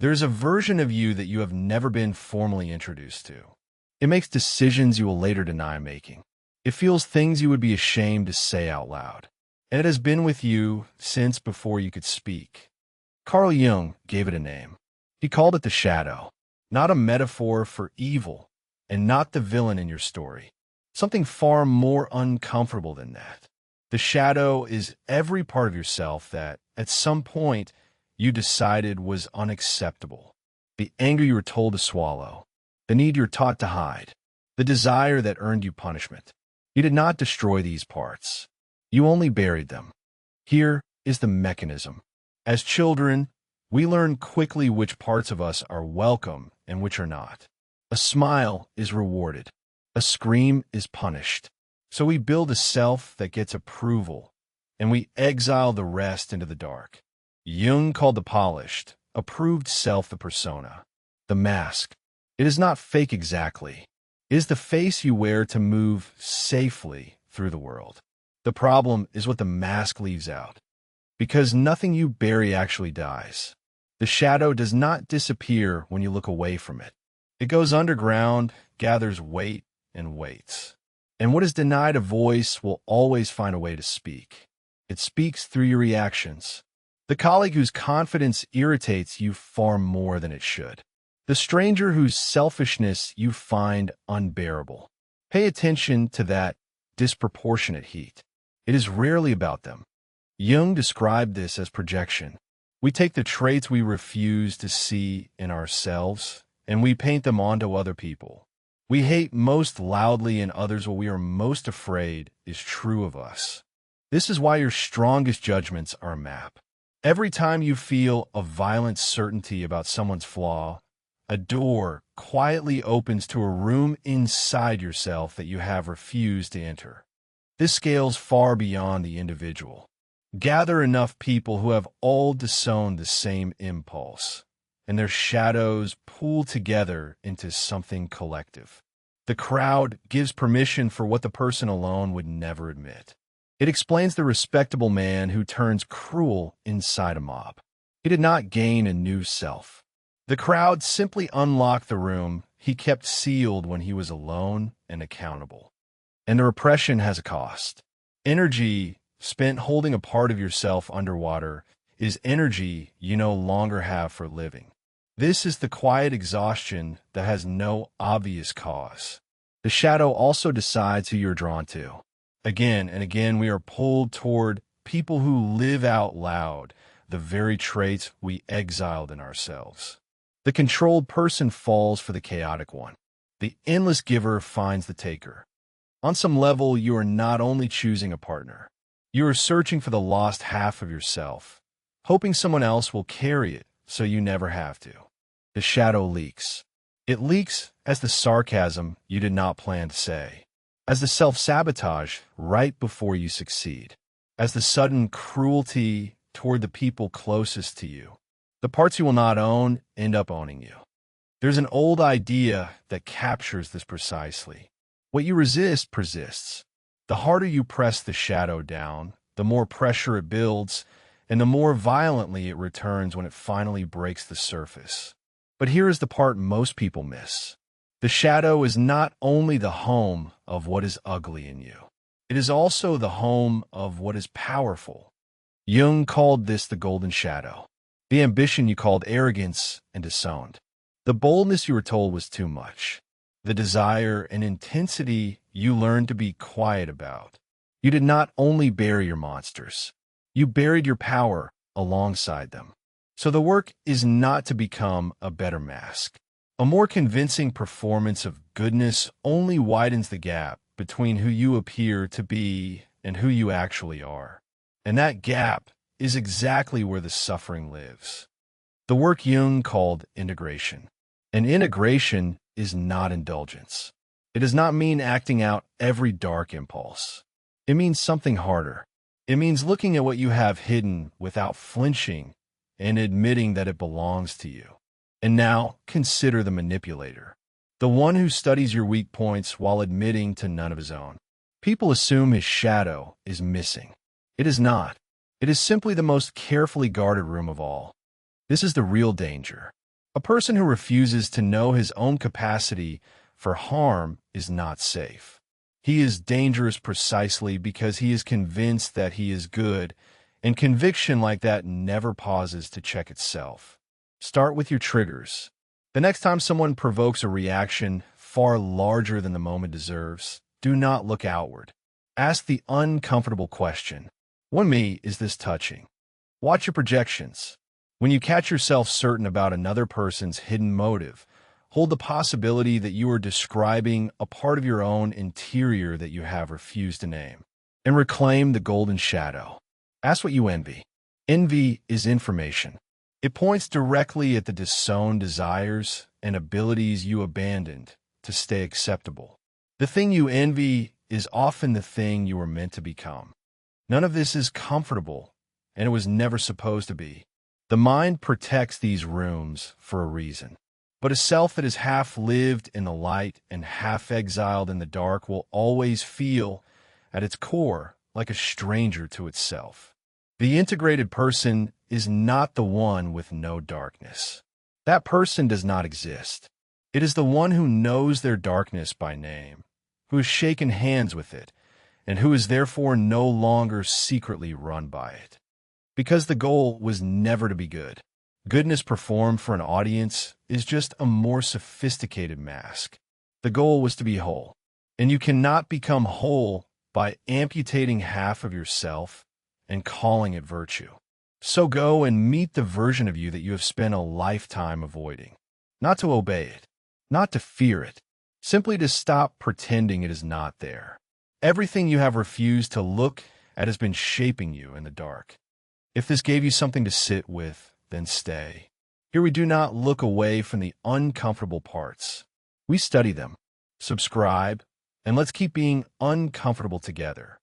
There's a version of you that you have never been formally introduced to. It makes decisions you will later deny making. It feels things you would be ashamed to say out loud. And it has been with you since before you could speak. Carl Jung gave it a name. He called it the shadow, not a metaphor for evil, and not the villain in your story. Something far more uncomfortable than that. The shadow is every part of yourself that, at some point, you decided was unacceptable. The anger you were told to swallow, the need you're taught to hide, the desire that earned you punishment. You did not destroy these parts. You only buried them. Here is the mechanism. As children, we learn quickly which parts of us are welcome and which are not. A smile is rewarded. A scream is punished. So we build a self that gets approval, and we exile the rest into the dark. Jung called the polished, approved self the persona, the mask. It is not fake exactly. It is the face you wear to move safely through the world. The problem is what the mask leaves out. Because nothing you bury actually dies. The shadow does not disappear when you look away from it. It goes underground, gathers weight, and waits. And what is denied a voice will always find a way to speak. It speaks through your reactions. The colleague whose confidence irritates you far more than it should. The stranger whose selfishness you find unbearable. Pay attention to that disproportionate heat. It is rarely about them. Jung described this as projection. We take the traits we refuse to see in ourselves, and we paint them onto other people. We hate most loudly in others what we are most afraid is true of us. This is why your strongest judgments are a map. Every time you feel a violent certainty about someone's flaw, a door quietly opens to a room inside yourself that you have refused to enter. This scales far beyond the individual. Gather enough people who have all disowned the same impulse, and their shadows pool together into something collective. The crowd gives permission for what the person alone would never admit. It explains the respectable man who turns cruel inside a mob. He did not gain a new self. The crowd simply unlocked the room he kept sealed when he was alone and accountable. And the repression has a cost. Energy spent holding a part of yourself underwater is energy you no longer have for living. This is the quiet exhaustion that has no obvious cause. The shadow also decides who you're drawn to. Again and again, we are pulled toward people who live out loud the very traits we exiled in ourselves. The controlled person falls for the chaotic one. The endless giver finds the taker. On some level, you are not only choosing a partner. You are searching for the lost half of yourself, hoping someone else will carry it so you never have to. The shadow leaks. It leaks as the sarcasm you did not plan to say, as the self-sabotage right before you succeed, as the sudden cruelty toward the people closest to you. The parts you will not own end up owning you. There's an old idea that captures this precisely. What you resist persists. The harder you press the shadow down, the more pressure it builds, and the more violently it returns when it finally breaks the surface. But here is the part most people miss. The shadow is not only the home of what is ugly in you. It is also the home of what is powerful. Jung called this the golden shadow. The ambition you called arrogance and disowned. The boldness you were told was too much. The desire and intensity you learned to be quiet about. You did not only bury your monsters. You buried your power alongside them. So the work is not to become a better mask. A more convincing performance of goodness only widens the gap between who you appear to be and who you actually are. And that gap is exactly where the suffering lives. The work Jung called integration. And integration is not indulgence. It does not mean acting out every dark impulse. It means something harder. It means looking at what you have hidden without flinching and admitting that it belongs to you. And now consider the manipulator, the one who studies your weak points while admitting to none of his own. People assume his shadow is missing. It is not. It is simply the most carefully guarded room of all. This is the real danger. A person who refuses to know his own capacity for harm is not safe. He is dangerous precisely because he is convinced that he is good, and conviction like that never pauses to check itself. Start with your triggers. The next time someone provokes a reaction far larger than the moment deserves, do not look outward. Ask the uncomfortable question, "What me is this touching?" Watch your projections. When you catch yourself certain about another person's hidden motive, hold the possibility that you are describing a part of your own interior that you have refused to name, and reclaim the golden shadow. Ask what you envy. Envy is information. It points directly at the disowned desires and abilities you abandoned to stay acceptable. The thing you envy is often the thing you were meant to become. None of this is comfortable, and it was never supposed to be. The mind protects these rooms for a reason. But a self that is half lived in the light and half exiled in the dark will always feel, at its core, like a stranger to itself. The integrated person is not the one with no darkness. That person does not exist. It is the one who knows their darkness by name, who has shaken hands with it, and who is therefore no longer secretly run by it. Because the goal was never to be good. Goodness performed for an audience is just a more sophisticated mask. The goal was to be whole. And you cannot become whole by amputating half of yourself and calling it virtue. So go and meet the version of you that you have spent a lifetime avoiding. Not to obey it, not to fear it, simply to stop pretending it is not there. Everything you have refused to look at has been shaping you in the dark. If this gave you something to sit with, then stay. Here we do not look away from the uncomfortable parts. We study them. Subscribe, and let's keep being uncomfortable together.